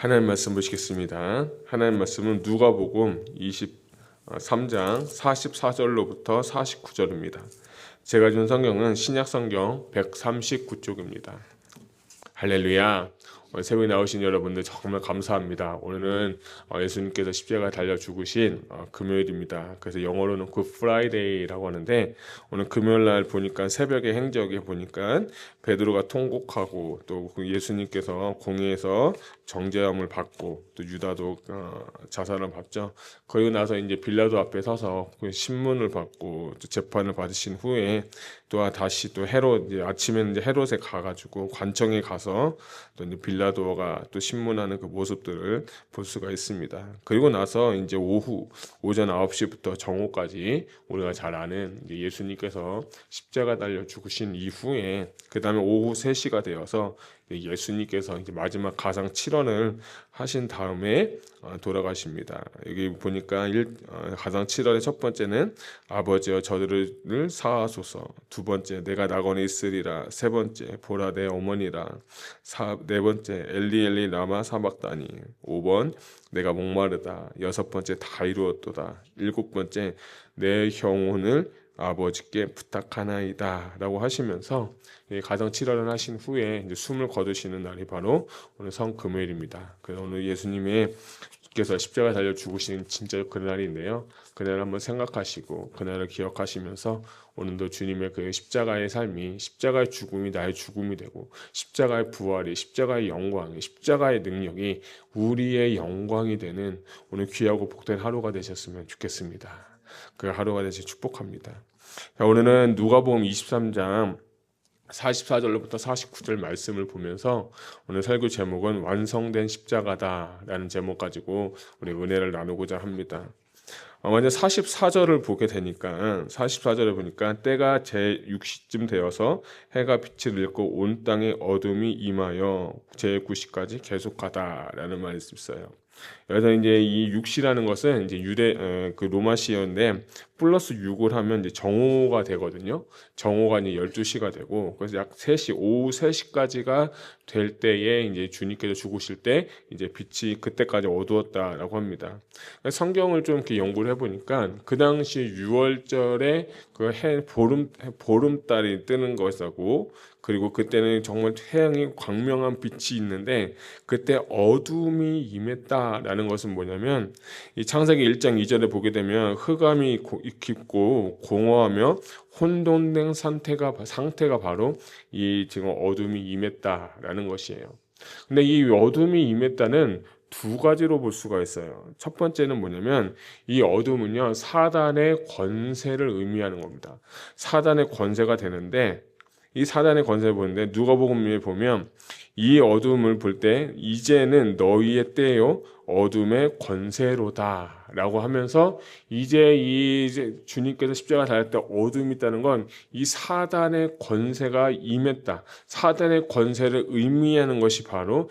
하나님 말씀 보시겠습니다. 하나님 말씀은 누가복음 23장 44절로부터 49절입니다. 제가 준 성경은 신약 성경 139쪽입니다. 할렐루야. 새벽에 나오신 여러분들 정말 감사합니다. 오늘은 예수님께서 십자가에 달려 죽으신 금요일입니다. 그래서 영어로는 굿 프라이데이라고 하는데, 오늘 금요일 날 보니까 새벽에 행적에 보니까 베드로가 통곡하고 또 예수님께서 공회에서 정죄함을 받고 또 유다도 자살을 받죠. 그리고 나서 이제 빌라도 앞에 서서 그 신문을 받고 또 재판을 받으신 후에 또 다시 또 헤롯, 이제 아침에는 이제 헤롯에 가가지고 관청에 가서 또 이제 빌라도가 또 신문하는 그 모습들을 볼 수가 있습니다. 그리고 나서 이제 오전 9시부터 정오까지 우리가 잘 아는 이제 예수님께서 십자가 달려 죽으신 이후에 그 다음에 오후 3시가 되어서 예수님께서 이제 마지막 가상 7원을 하신 다음에 돌아가십니다. 여기 보니까 가상 7원의 첫 번째는 아버지여 저들을 사하소서, 두 번째 내가 낙원에 있으리라, 세 번째 보라 내 어머니라, 네 번째 엘리 엘리 라마 사박다니, 5번 내가 목마르다, 여섯 번째 다 이루었도다, 일곱 번째 내 영혼을 아버지께 부탁하나이다 라고 하시면서 가정 7월을 하신 후에 이제 숨을 거두시는 날이 바로 오늘 성금요일입니다. 그래서 오늘 예수님께서 십자가에 달려 죽으신 진짜 그날인데요. 그날을 한번 생각하시고 그날을 기억하시면서 오늘도 주님의 그 십자가의 삶이, 십자가의 죽음이 나의 죽음이 되고, 십자가의 부활이, 십자가의 영광이, 십자가의 능력이 우리의 영광이 되는 오늘 귀하고 복된 하루가 되셨으면 좋겠습니다. 그 하루가 되시 축복합니다. 자, 오늘은 누가복음 23장 44절로부터 49절 말씀을 보면서 오늘 설교 제목은 완성된 십자가다라는 제목 가지고 우리 은혜를 나누고자 합니다. 먼저 44절을 보게 되니까 44절을 보니까 때가 제6시쯤 되어서 해가 빛을 잃고 온 땅에 어둠이 임하여 제9시까지 계속하다라는 말이 있어요. 그래서 이제 이 6시라는 것은 이제 그 로마시어인데 플러스 6을 하면 이제 정오가 되거든요. 정오가 이제 12시가 되고, 그래서 약 3시, 오후 3시까지가 될 때에 이제 주님께서 죽으실 때 이제 빛이 그때까지 어두웠다라고 합니다. 성경을 좀 이렇게 연구를 해보니까 그 당시 6월절에 그 보름달이 뜨는 것하고, 그리고 그때는 정말 태양이 광명한 빛이 있는데 그때 어둠이 임했다라는 것은 뭐냐면, 이 창세기 1장 2절에 보게 되면 흑암이 깊고 공허하며 혼돈된 상태가 바로 이 지금 어둠이 임했다라는 것이에요. 근데 이 어둠이 임했다는 두 가지로 볼 수가 있어요. 첫 번째는 뭐냐면, 이 어둠은요 사단의 권세를 의미하는 겁니다. 사단의 권세가 되는데, 이 사단의 권세를 보는데 누가복음에 보면 이 어둠을 볼 때 이제는 너희의 때요 어둠의 권세로다 라고 하면서, 이제 주님께서 십자가 달릴 때 어둠이 있다는 건 이 사단의 권세가 임했다, 사단의 권세를 의미하는 것이 바로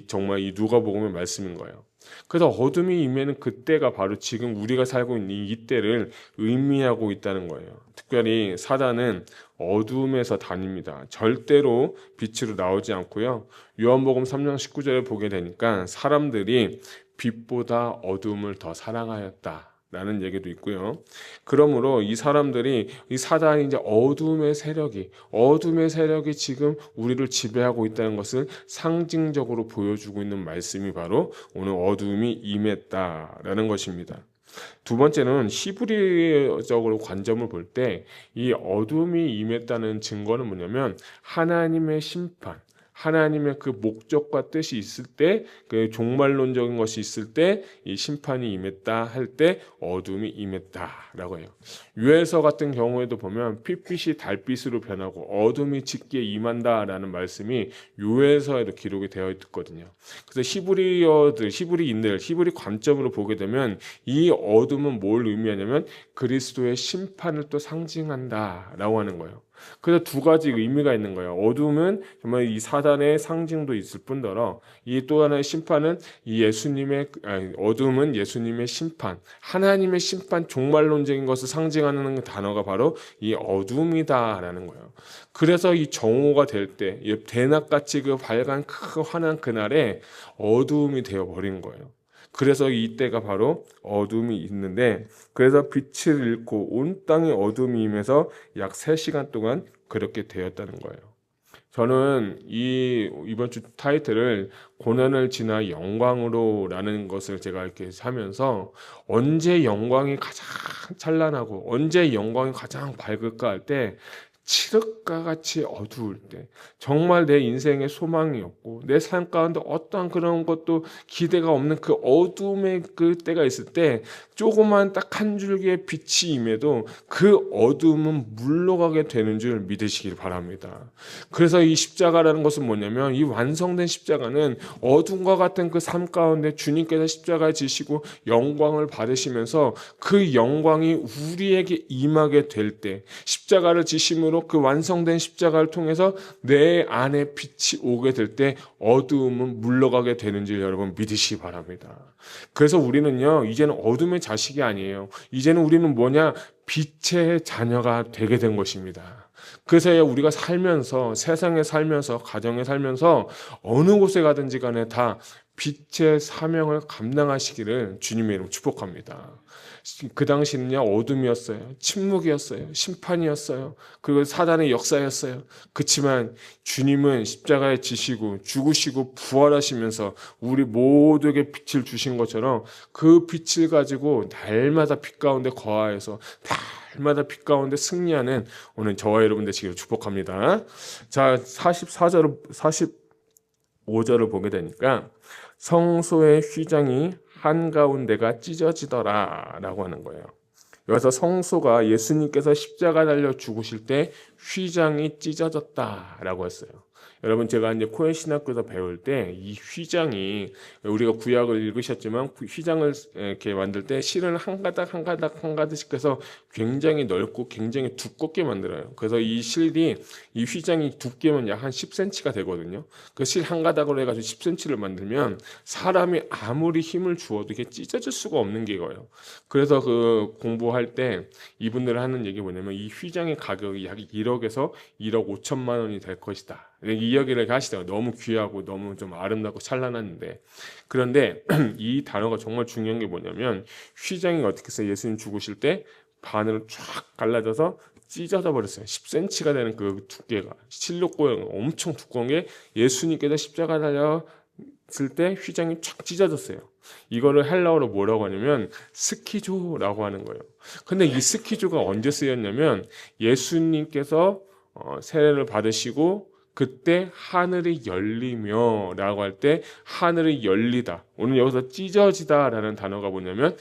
정말 이 누가복음의 말씀인 거예요. 그래서 어둠이 임하는 그때가 바로 지금 우리가 살고 있는 이때를 의미하고 있다는 거예요. 특별히 사단은 어둠에서 다닙니다. 절대로 빛으로 나오지 않고요. 요한복음 3장 19절에 보게 되니까 사람들이 빛보다 어둠을 더 사랑하였다 라는 얘기도 있고요. 그러므로 이 사람들이, 이 사단이 이제 어둠의 세력이 지금 우리를 지배하고 있다는 것을 상징적으로 보여주고 있는 말씀이 바로 오늘 어둠이 임했다라는 것입니다. 두 번째는 히브리적으로 관점을 볼 때 이 어둠이 임했다는 증거는 뭐냐면, 하나님의 심판, 하나님의 그 목적과 뜻이 있을 때, 그 종말론적인 것이 있을 때 이 심판이 임했다 할 때 어둠이 임했다라고 해요. 유에서 같은 경우에도 보면 핏빛이 달빛으로 변하고 어둠이 짙게 임한다라는 말씀이 유에서에도 기록이 되어 있거든요. 그래서 히브리인들 히브리 관점으로 보게 되면 이 어둠은 뭘 의미하냐면 그리스도의 심판을 또 상징한다라고 하는 거예요. 그래서 두 가지 의미가 있는 거예요. 어둠은 정말 이 사단의 상징도 있을 뿐더러 이 또 하나의 심판은 이 어둠은 예수님의 심판, 하나님의 심판, 종말론적인 것을 상징하는 단어가 바로 이 어둠이다라는 거예요. 그래서 이 정오가 될 때, 대낮같이 그 밝은 그 환한 그날에 어두움이 되어 버린 거예요. 그래서 이때가 바로 어둠이 있는데, 그래서 빛을 잃고 온 땅이 어둠이 임해서 약 3시간 동안 그렇게 되었다는 거예요. 저는 이번 주 타이틀을 고난을 지나 영광으로라는 것을 제가 이렇게 하면서, 언제 영광이 가장 찬란하고 언제 영광이 가장 밝을까 할 때, 칠흑과 같이 어두울 때, 정말 내 인생에 소망이 없고 내 삶 가운데 어떠한 그런 것도 기대가 없는 그 어둠의 그 때가 있을 때, 조그만 딱 한 줄기의 빛이 임해도 그 어둠은 물러가게 되는 줄 믿으시길 바랍니다. 그래서 이 십자가라는 것은 뭐냐면, 이 완성된 십자가는 어둠과 같은 그 삶 가운데 주님께서 십자가에 지시고 영광을 받으시면서 그 영광이 우리에게 임하게 될 때, 십자가를 지심으로 그 완성된 십자가를 통해서 내 안에 빛이 오게 될 때 어두움은 물러가게 되는지 여러분 믿으시기 바랍니다. 그래서 우리는요, 이제는 어둠의 자식이 아니에요. 이제는 우리는 뭐냐? 빛의 자녀가 되게 된 것입니다. 그래서 우리가 살면서, 세상에 살면서, 가정에 살면서 어느 곳에 가든지 간에 다 빛의 사명을 감당하시기를 주님의 이름으로 축복합니다. 그 당시는요, 어둠이었어요. 침묵이었어요. 심판이었어요. 그리고 사단의 역사였어요. 그렇지만 주님은 십자가에 지시고 죽으시고 부활하시면서 우리 모두에게 빛을 주신 것처럼 그 빛을 가지고 날마다 빛 가운데 거하여서 날마다 빛 가운데 승리하는 오늘 저와 여러분 되시기를 축복합니다. 자, 45절을 보게 되니까, 성소의 휘장이 한가운데가 찢어지더라 라고 하는 거예요. 여기서 성소가 예수님께서 십자가 달려 죽으실 때 휘장이 찢어졌다 라고 했어요. 여러분, 제가 이제 코엘 신학교에서 배울 때 이 휘장이, 우리가 구약을 읽으셨지만 휘장을 이렇게 만들 때 실을 한 가닥씩 해서 굉장히 넓고 굉장히 두껍게 만들어요. 그래서 이 휘장이 두께면 약 한 10cm가 되거든요. 그 실 한 가닥으로 해가지고 10cm를 만들면 사람이 아무리 힘을 주어도 이게 찢어질 수가 없는 게 이거예요. 그래서 그 공부할 때 이분들 하는 얘기 뭐냐면, 이 휘장의 가격이 약 1억에서 1억 5천만 원이 될 것이다. 이 이야기를 하시더라고요. 너무 귀하고 너무 좀 아름답고 찬란한데, 그런데 이 단어가 정말 중요한 게 뭐냐면, 휘장이 어떻게 해서 예수님 죽으실 때 반으로 쫙 갈라져서 찢어져 버렸어요. 10cm가 되는 그 두께가, 실록고형 엄청 두꺼운 게 예수님께서 십자가 달렸을 때 휘장이 쫙 찢어졌어요. 이거를 헬라어로 뭐라고 하냐면 스키조라고 하는 거예요. 근데 이 스키조가 언제 쓰였냐면, 예수님께서 세례를 받으시고 그때 하늘이 열리며 라고 할 때, 하늘이 열리다, 오늘 여기서 찢어지다 라는 단어가 뭐냐면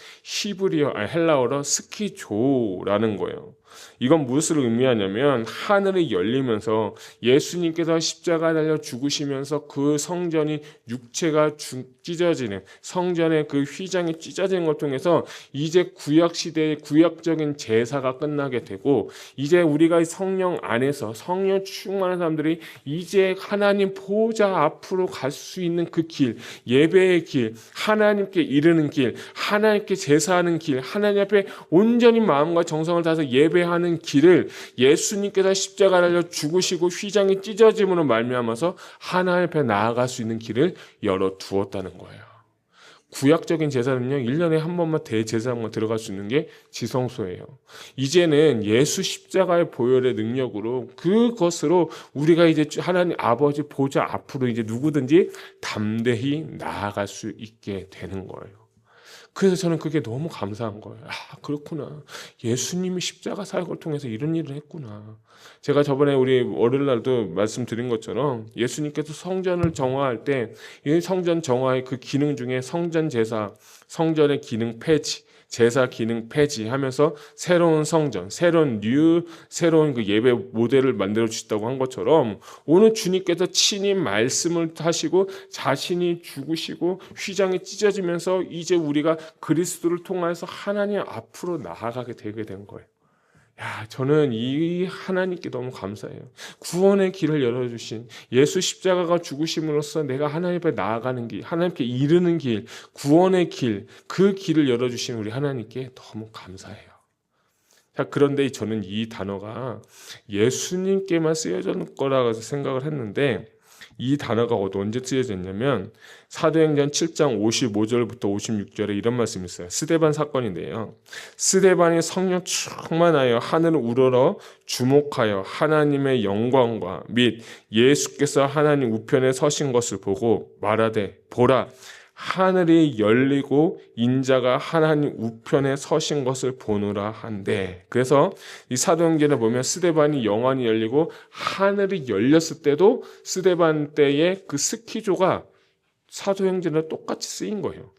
헬라어로 스키조라는 거예요. 이건 무엇을 의미하냐면, 하늘이 열리면서 예수님께서 십자가 달려 죽으시면서 그 성전이 육체가 찢어지는, 성전의 그 휘장이 찢어지는 걸 통해서 이제 구약시대의 구약적인 제사가 끝나게 되고, 이제 우리가 성령 안에서 성령 충만한 사람들이 이제 하나님 보호자 앞으로 갈 수 있는 그 길, 예배의 길, 하나님께 이르는 길, 하나님께 제사하는 길, 하나님 앞에 온전히 마음과 정성을 다해서 예배하는 길을 예수님께서 십자가 달려 죽으시고 휘장이 찢어짐으로 말미암아서 하나님 앞에 나아갈 수 있는 길을 열어 두었다는 거예요. 구약적인 제사는요, 1년에 한 번만 대제사장만 들어갈 수 있는 게 지성소예요. 이제는 예수 십자가의 보혈의 능력으로, 그것으로 우리가 이제 하나님 아버지 보좌 앞으로 이제 누구든지 담대히 나아갈 수 있게 되는 거예요. 그래서 저는 그게 너무 감사한 거예요. 아, 그렇구나. 예수님이 십자가 사역을 통해서 이런 일을 했구나. 제가 저번에 우리 월요일 날도 말씀드린 것처럼, 예수님께서 성전을 정화할 때 이 성전 정화의 그 기능 중에 성전 제사, 성전의 기능 폐지, 제사 기능 폐지하면서 새로운 성전, 새로운 그 예배 모델을 만들어 주셨다고 한 것처럼, 오늘 주님께서 친히 말씀을 하시고 자신이 죽으시고 휘장이 찢어지면서 이제 우리가 그리스도를 통해서 하나님 앞으로 나아가게 되게 된 거예요. 저는 이 하나님께 너무 감사해요. 구원의 길을 열어주신 예수 십자가가 죽으심으로써 내가 하나님 앞에 나아가는 길, 하나님께 이르는 길, 구원의 길, 그 길을 열어주신 우리 하나님께 너무 감사해요. 그런데 저는 이 단어가 예수님께만 쓰여질 거라고 생각을 했는데, 이 단어가 언제 쓰여졌냐면 사도행전 7장 55절부터 56절에 이런 말씀이 있어요. 스데반 사건인데요. 스데반이 성령 충만하여 하늘을 우러러 주목하여 하나님의 영광과 및 예수께서 하나님 우편에 서신 것을 보고 말하되, 보라, 하늘이 열리고 인자가 하나님 우편에 서신 것을 보노라 한데, 그래서 이 사도행전에 보면 스데반이 영안이 열리고 하늘이 열렸을 때도 스데반 때의 그 스키조가 사도행전에 똑같이 쓰인 거예요.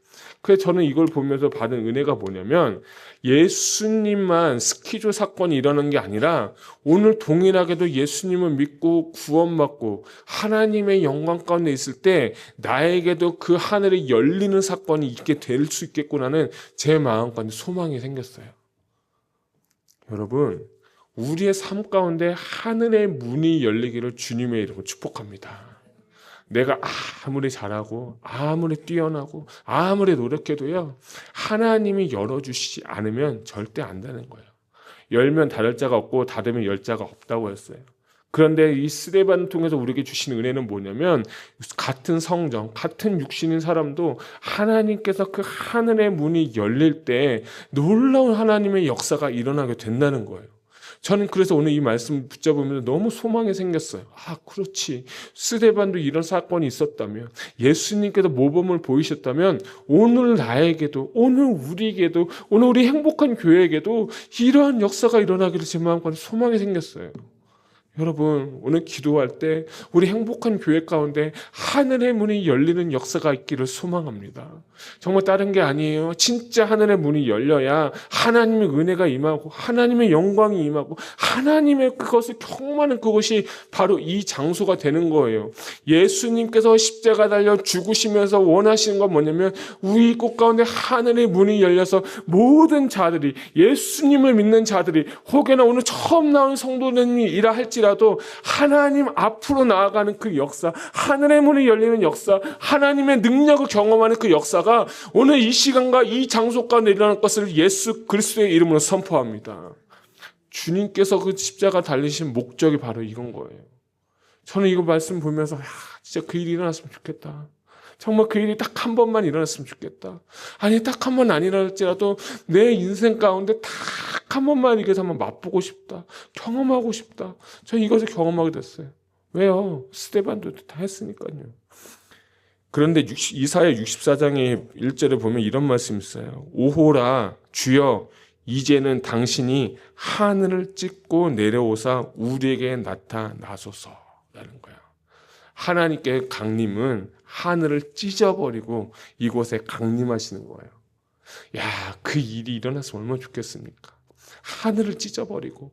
그래서 저는 이걸 보면서 받은 은혜가 뭐냐면, 예수님만 스키조 사건이 일어난 게 아니라 오늘 동일하게도 예수님을 믿고 구원받고 하나님의 영광 가운데 있을 때 나에게도 그 하늘이 열리는 사건이 있게 될 수 있겠구나는 제 마음 가운데 소망이 생겼어요. 여러분, 우리의 삶 가운데 하늘의 문이 열리기를 주님의 이름으로 축복합니다. 내가 아무리 잘하고 아무리 뛰어나고 아무리 노력해도요, 하나님이 열어주시지 않으면 절대 안 되는 거예요. 열면 닫을 자가 없고 닫으면 열 자가 없다고 했어요. 그런데 이 스데반을 통해서 우리에게 주신 은혜는 뭐냐면, 같은 성정, 같은 육신인 사람도 하나님께서 그 하늘의 문이 열릴 때 놀라운 하나님의 역사가 일어나게 된다는 거예요. 저는 그래서 오늘 이 말씀을 붙잡으면서 너무 소망이 생겼어요. 그렇지. 스데반도 이런 사건이 있었다면, 예수님께서 모범을 보이셨다면, 오늘 나에게도, 오늘 우리에게도, 오늘 우리 행복한 교회에게도 이러한 역사가 일어나기를 제 마음까지 소망이 생겼어요. 여러분, 오늘 기도할 때 우리 행복한 교회 가운데 하늘의 문이 열리는 역사가 있기를 소망합니다. 정말 다른 게 아니에요. 진짜 하늘의 문이 열려야 하나님의 은혜가 임하고 하나님의 영광이 임하고 하나님의 그것을 경험하는 그것이 바로 이 장소가 되는 거예요. 예수님께서 십자가 달려 죽으시면서 원하시는 건 뭐냐면, 우리 곳 가운데 하늘의 문이 열려서 모든 자들이, 예수님을 믿는 자들이, 혹여나 오늘 처음 나온 성도님이라 할지라도 하나님 앞으로 나아가는 그 역사, 하늘의 문이 열리는 역사, 하나님의 능력을 경험하는 그 역사가 오늘 이 시간과 이 장소 가운데 일어날 것을 예수 그리스도의 이름으로 선포합니다. 주님께서 그 십자가 달리신 목적이 바로 이건 거예요. 저는 이거 말씀 보면서 진짜 그 일이 일어났으면 좋겠다. 정말 그 일이 딱 한 번만 일어났으면 좋겠다. 아니, 딱 한 번 안 일어날지라도 내 인생 가운데 딱 한 번만 이게 한번 맛보고 싶다. 경험하고 싶다. 저는 이것을 경험하게 됐어요. 왜요? 스데반도 다 했으니까요. 그런데 이사야 64장의 1절에 보면 이런 말씀이 있어요. 오호라, 주여, 이제는 당신이 하늘을 찢고 내려오사 우리에게 나타나소서라는 거예요. 하나님께 강림은 하늘을 찢어버리고 이곳에 강림하시는 거예요. 그 일이 일어났으면 얼마나 좋겠습니까? 하늘을 찢어버리고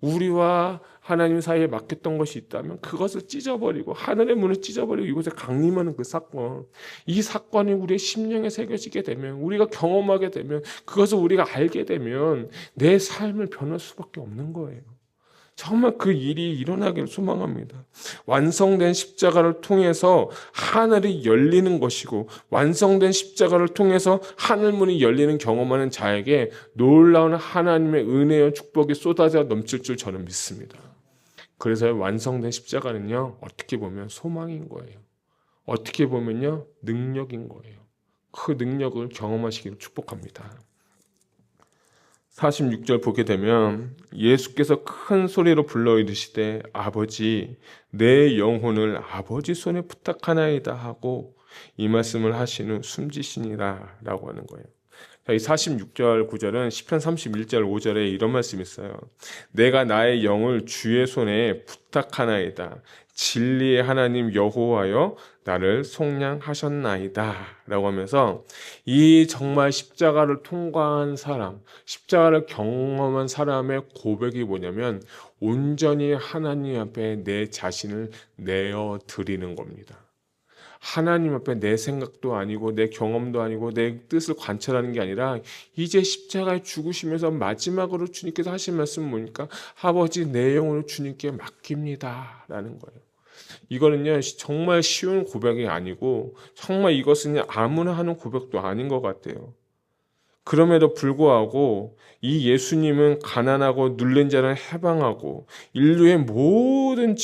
우리와 하나님 사이에 막혔던 것이 있다면 그것을 찢어버리고 하늘의 문을 찢어버리고 이곳에 강림하는 그 사건, 이 사건이 우리의 심령에 새겨지게 되면, 우리가 경험하게 되면, 그것을 우리가 알게 되면 내 삶을 변할 수밖에 없는 거예요. 정말 그 일이 일어나기를 소망합니다. 완성된 십자가를 통해서 하늘이 열리는 것이고, 완성된 십자가를 통해서 하늘문이 열리는 경험하는 자에게 놀라운 하나님의 은혜와 축복이 쏟아져 넘칠 줄 저는 믿습니다. 그래서 완성된 십자가는요, 어떻게 보면 소망인 거예요. 어떻게 보면요, 능력인 거예요. 그 능력을 경험하시기를 축복합니다. 46절 보게 되면 예수께서 큰 소리로 불러 이르시되, 아버지, 내 영혼을 아버지 손에 부탁하나이다 하고 이 말씀을 하신 후 숨지시니라 라고 하는 거예요. 이 46절 9절은 시편 31절 5절에 이런 말씀이 있어요. 내가 나의 영을 주의 손에 부탁하나이다. 진리의 하나님 여호와여 나를 속량하셨나이다 라고 하면서, 이 정말 십자가를 통과한 사람, 십자가를 경험한 사람의 고백이 뭐냐면, 온전히 하나님 앞에 내 자신을 내어드리는 겁니다. 하나님 앞에 내 생각도 아니고 내 경험도 아니고 내 뜻을 관철하는 게 아니라 이제 십자가에 죽으시면서 마지막으로 주님께서 하신 말씀은 뭡니까? 아버지 내 영혼을 주님께 맡깁니다 라는 거예요. 이거는요 정말 쉬운 고백이 아니고 정말 이것은 아무나 하는 고백도 아닌 것 같아요. 그럼에도 불구하고 이 예수님은 가난하고 눌린 자를 해방하고 인류의 모든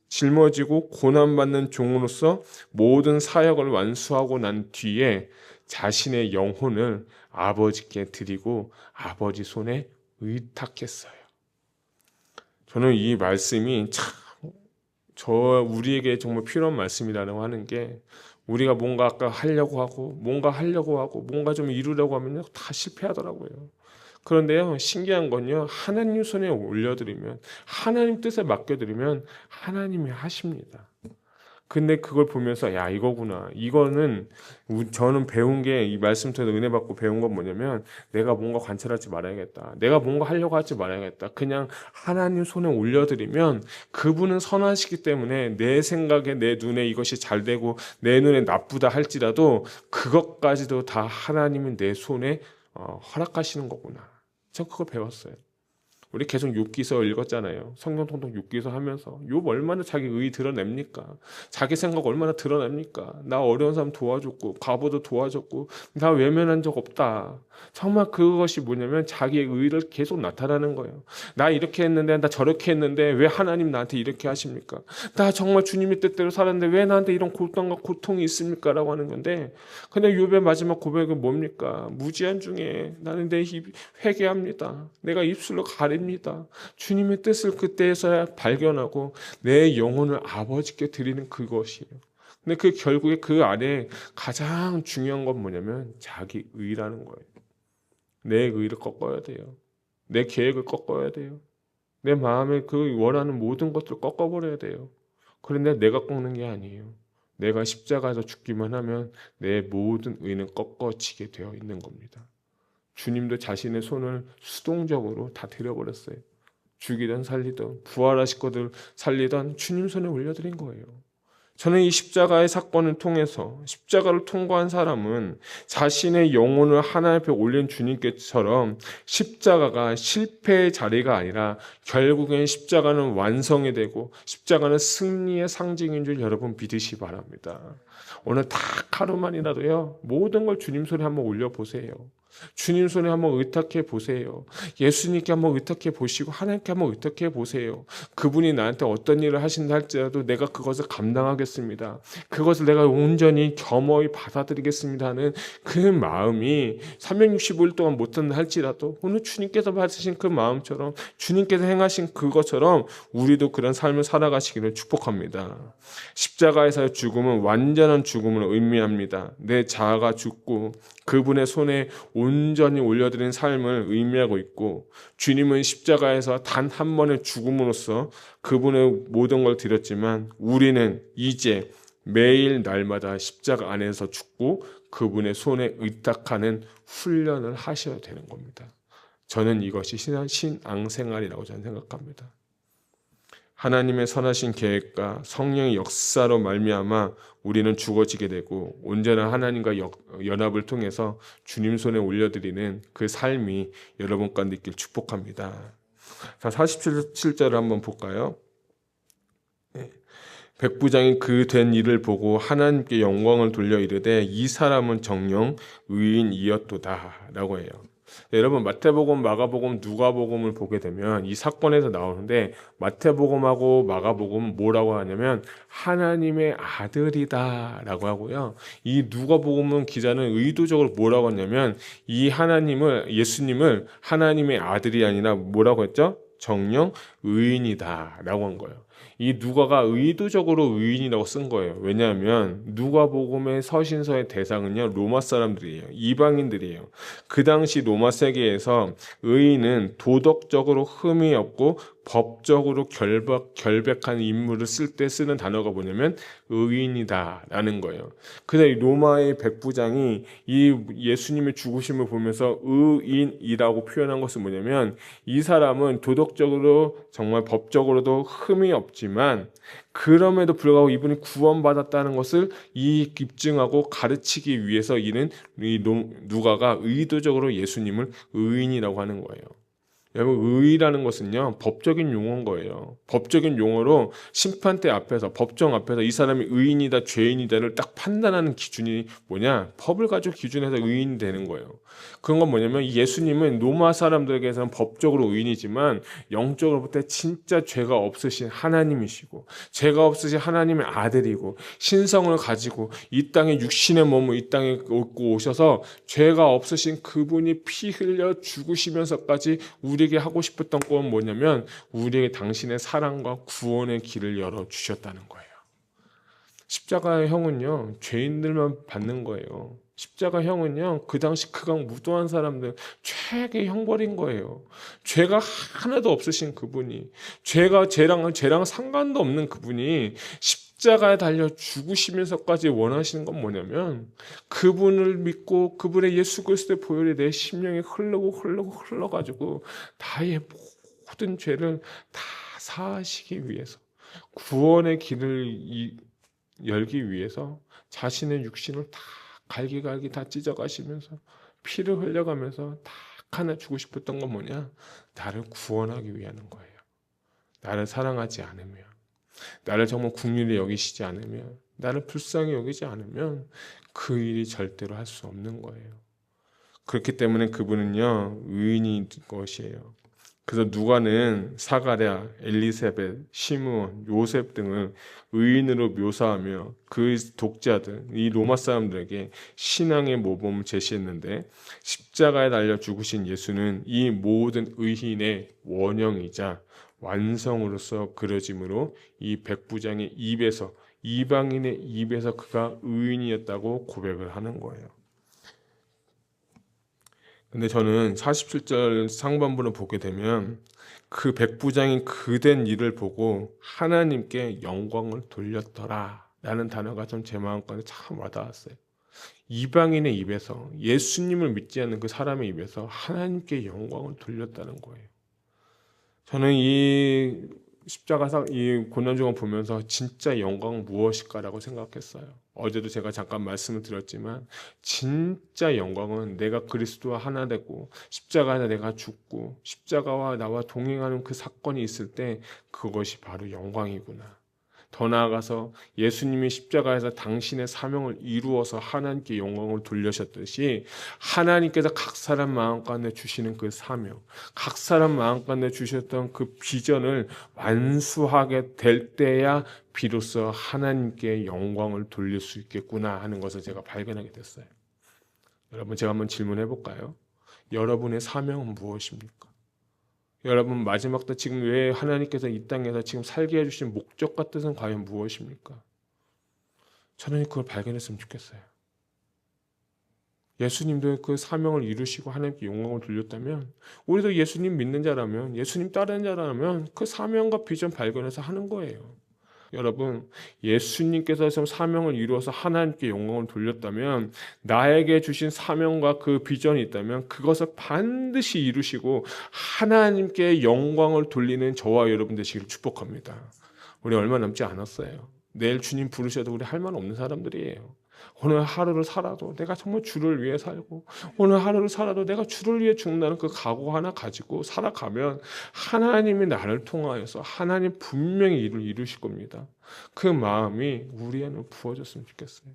짊어지고 고난받는 종으로서 모든 사역을 완수하고 난 뒤에 자신의 영혼을 아버지께 드리고 아버지 손에 의탁했어요. 저는 이 말씀이 참 우리에게 정말 필요한 말씀이라고 하는 게 우리가 뭔가 아까 하려고 하고 뭔가 좀 이루려고 하면 다 실패하더라고요. 그런데요 신기한 건요 하나님 손에 올려드리면 하나님 뜻에 맡겨드리면 하나님이 하십니다. 근데 그걸 보면서 야 이거구나. 이거는 저는 배운 게 이 말씀 통해서 은혜 받고 배운 건 뭐냐면 내가 뭔가 관찰하지 말아야겠다. 내가 뭔가 하려고 하지 말아야겠다. 그냥 하나님 손에 올려드리면 그분은 선하시기 때문에 내 생각에 내 눈에 이것이 잘 되고 내 눈에 나쁘다 할지라도 그것까지도 다 하나님은 내 손에 허락하시는 거구나. 전 그걸 배웠어요. 우리 계속 욥기서 읽었잖아요. 성경 통독 욥기서 하면서 욥 얼마나 자기 의 드러냅니까? 자기 생각 얼마나 드러냅니까? 나 어려운 사람 도와줬고 과부도 도와줬고 나 외면한 적 없다. 정말 그것이 뭐냐면 자기의 의를 계속 나타나는 거예요. 나 이렇게 했는데 나 저렇게 했는데 왜 하나님 나한테 이렇게 하십니까? 나 정말 주님의 뜻대로 살았는데 왜 나한테 이런 고통과 고통이 있습니까? 라고 하는 건데 근데 욥의 마지막 고백은 뭡니까? 무지한 중에 나는 내 입 회개합니다. 내가 입술로 가립니다. 주님의 뜻을 그때에서야 발견하고 내 영혼을 아버지께 드리는 그것이에요. 근데 그 결국에 그 안에 가장 중요한 건 뭐냐면 자기 의라는 거예요. 내 의를 꺾어야 돼요. 내 계획을 꺾어야 돼요. 내 마음에 그 원하는 모든 것들을 꺾어버려야 돼요. 그런데 내가 꺾는 게 아니에요. 내가 십자가에서 죽기만 하면 내 모든 의는 꺾어지게 되어 있는 겁니다. 주님도 자신의 손을 수동적으로 다 들여버렸어요. 죽이든 살리든 부활하시거든 살리든 주님 손에 올려드린 거예요. 저는 이 십자가의 사건을 통해서 십자가를 통과한 사람은 자신의 영혼을 하나님 앞에 올린 주님께처럼 십자가가 실패의 자리가 아니라 결국엔 십자가는 완성이 되고 십자가는 승리의 상징인 줄 여러분 믿으시 바랍니다. 오늘 딱 하루만이라도요 모든 걸 주님 손에 한번 올려보세요. 주님 손에 한번 의탁해 보세요. 예수님께 한번 의탁해 보시고 하나님께 한번 의탁해 보세요. 그분이 나한테 어떤 일을 하신다 할지라도 내가 그것을 감당하겠습니다. 그것을 내가 온전히 겸허히 받아들이겠습니다 하는 그 마음이 365일 동안 못한다 할지라도 오늘 주님께서 받으신 그 마음처럼 주님께서 행하신 그것처럼 우리도 그런 삶을 살아가시기를 축복합니다. 십자가에서의 죽음은 완전한 죽음을 의미합니다. 내 자아가 죽고 그분의 손에 온전히 올려드린 삶을 의미하고 있고 주님은 십자가에서 단 한 번의 죽음으로써 그분의 모든 걸 드렸지만 우리는 이제 매일 날마다 십자가 안에서 죽고 그분의 손에 의탁하는 훈련을 하셔야 되는 겁니다. 저는 이것이 신앙생활이라고 저는 생각합니다. 하나님의 선하신 계획과 성령의 역사로 말미암아 우리는 죽어지게 되고 온전한 하나님과 연합을 통해서 주님 손에 올려드리는 그 삶이 여러분 가운데 있길 축복합니다. 자, 47절을 한번 볼까요? 백부장이 그 된 일을 보고 하나님께 영광을 돌려 이르되 이 사람은 정녕 의인이었도다 라고 해요. 여러분 마태복음, 마가복음, 누가복음을 보게 되면 이 사건에서 나오는데 마태복음하고 마가복음은 뭐라고 하냐면 하나님의 아들이다 라고 하고요. 이 누가복음은 기자는 의도적으로 뭐라고 했냐면 이 예수님을 하나님의 아들이 아니라 뭐라고 했죠? 정녕 의인이다 라고 한 거예요. 이 누가가 의도적으로 의인이라고 쓴 거예요. 왜냐하면 누가복음의 서신서의 대상은요 로마 사람들이에요. 이방인들이에요. 그 당시 로마 세계에서 의인은 도덕적으로 흠이 없고 법적으로 결백한 인물을 쓸 때 쓰는 단어가 뭐냐면 의인이다라는 거예요. 근데 로마의 백부장이 이 예수님의 죽으심을 보면서 의인이라고 표현한 것은 뭐냐면 이 사람은 도덕적으로 정말 법적으로도 흠이 없지만 그럼에도 불구하고 이분이 구원받았다는 것을 입증하고 가르치기 위해서 이는 누가가 의도적으로 예수님을 의인이라고 하는 거예요. 여러분, 의라는 것은요, 법적인 용어인 거예요. 법적인 용어로 심판대 앞에서, 법정 앞에서 이 사람이 의인이다, 죄인이다를 딱 판단하는 기준이 뭐냐? 법을 가지고 기준해서 의인이 되는 거예요. 그런 건 뭐냐면 예수님은 로마 사람들에게서는 법적으로 의인이지만 영적으로 볼 때 진짜 죄가 없으신 하나님이시고, 죄가 없으신 하나님의 아들이고, 신성을 가지고 이 땅에 육신의 몸을 이 땅에 얻고 오셔서 죄가 없으신 그분이 피 흘려 죽으시면서까지 우리에게 하고 싶었던 건 뭐냐면 우리에게 당신의 사랑과 구원의 길을 열어주셨다는 거예요. 십자가의 형은요, 죄인들만 받는 거예요. 십자가 형은요, 그 당시 그강 무도한 사람들 최악의 형벌인 거예요. 죄가 하나도 없으신 그분이, 죄랑 상관도 없는 그분이 십자가에 달려 죽으시면서까지 원하시는 건 뭐냐면 그분을 믿고 그분의 예수 그리스도의 보혈이 내 심령에 흘러가지고 나의 모든 죄를 다 사하시기 위해서, 구원의 길을 열기 위해서 자신의 육신을 다 갈기갈기 다 찢어가시면서 피를 흘려가면서 다 하나 주고 싶었던 건 뭐냐? 나를 구원하기 위하는 거예요. 나를 사랑하지 않으면, 나를 정말 국률이 여기시지 않으면, 나를 불쌍히 여기지 않으면 그 일이 절대로 할 수 없는 거예요. 그렇기 때문에 그분은요, 의인인 것이에요. 그래서 누가는 사가랴, 엘리사벳, 시므온, 요셉 등을 의인으로 묘사하며 그 독자들, 이 로마 사람들에게 신앙의 모범을 제시했는데, 십자가에 달려 죽으신 예수는 이 모든 의인의 원형이자 완성으로서 그려짐으로 이 백부장의 입에서, 이방인의 입에서 그가 의인이었다고 고백을 하는 거예요. 근데 저는 47절 상반부를 보게 되면 그 백부장이 그된 일을 보고 하나님께 영광을 돌렸더라 라는 단어가 좀 제 마음까지 참 와닿았어요. 이방인의 입에서, 예수님을 믿지 않는 그 사람의 입에서 하나님께 영광을 돌렸다는 거예요. 저는 이 이 고난중을 보면서 진짜 영광은 무엇일까라고 생각했어요. 어제도 제가 잠깐 말씀을 드렸지만 진짜 영광은 내가 그리스도와 하나 되고 십자가에 내가 죽고 십자가와 나와 동행하는 그 사건이 있을 때 그것이 바로 영광이구나. 더 나아가서 예수님이 십자가에서 당신의 사명을 이루어서 하나님께 영광을 돌리셨듯이 하나님께서 각 사람 마음 가운데 주시는 그 사명, 각 사람 마음 가운데 주셨던 그 비전을 완수하게 될 때야 비로소 하나님께 영광을 돌릴 수 있겠구나 하는 것을 제가 발견하게 됐어요. 여러분, 제가 한번 질문해 볼까요? 여러분의 사명은 무엇입니까? 여러분, 마지막 때 지금 왜 하나님께서 이 땅에서 지금 살게 해주신 목적과 뜻은 과연 무엇입니까? 저는 그걸 발견했으면 좋겠어요. 예수님도 그 사명을 이루시고 하나님께 영광을 돌렸다면 우리도 예수님 믿는 자라면, 예수님 따르는 자라면 그 사명과 비전 발견해서 하는 거예요. 여러분, 예수님께서 사명을 이루어서 하나님께 영광을 돌렸다면 나에게 주신 사명과 그 비전이 있다면 그것을 반드시 이루시고 하나님께 영광을 돌리는 저와 여러분 되시기를 축복합니다. 우리 얼마 남지 않았어요. 내일 주님 부르셔도 우리 할 말 없는 사람들이에요. 오늘 하루를 살아도 내가 정말 주를 위해 살고, 오늘 하루를 살아도 내가 주를 위해 죽는다는 그 각오 하나 가지고 살아가면 하나님이 나를 통하여서 하나님 분명히 일을 이루실 겁니다. 그 마음이 우리 안에 부어졌으면 좋겠어요.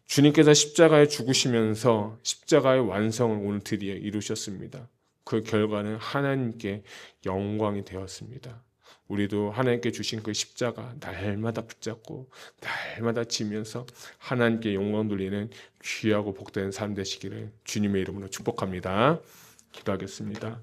주님께서 십자가에 죽으시면서 십자가의 완성을 오늘 드디어 이루셨습니다. 그 결과는 하나님께 영광이 되었습니다. 우리도 하나님께 주신 그 십자가 날마다 붙잡고 날마다 지면서 하나님께 영광 돌리는 귀하고 복된 삶 되시기를 주님의 이름으로 축복합니다. 기도하겠습니다.